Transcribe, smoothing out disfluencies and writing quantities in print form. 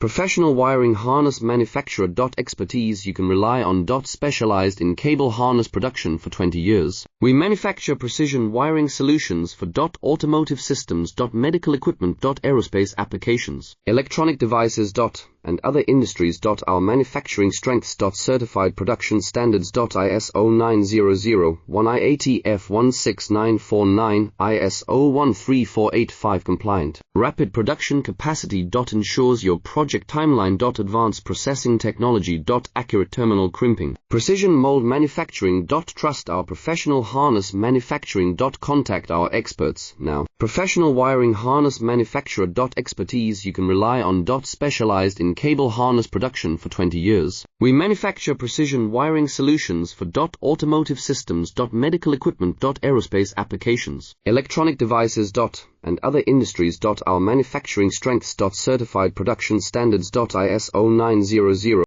Professional wiring harness manufacturer. Expertise you can rely on. Specialized in cable harness production for 20 years. We manufacture precision wiring solutions for automotive systems. Medical equipment. Aerospace applications. Electronic devices. And other industries. Our manufacturing strengths. Certified production standards. ISO 9001 IATF 16949 ISO 13485 compliant. Rapid production capacity. Ensures your project timeline. Advanced processing technology. Accurate terminal crimping. Precision mold manufacturing. Trust our professional harness manufacturing. Contact our experts now. Professional wiring harness manufacturer. Expertise you can rely on. Specialized in cable harness production for 20 years. We manufacture precision wiring solutions for automotive systems. Medical equipment. Aerospace applications. Electronic devices. And other industries. Our manufacturing strengths. Certified production standards. ISO 9001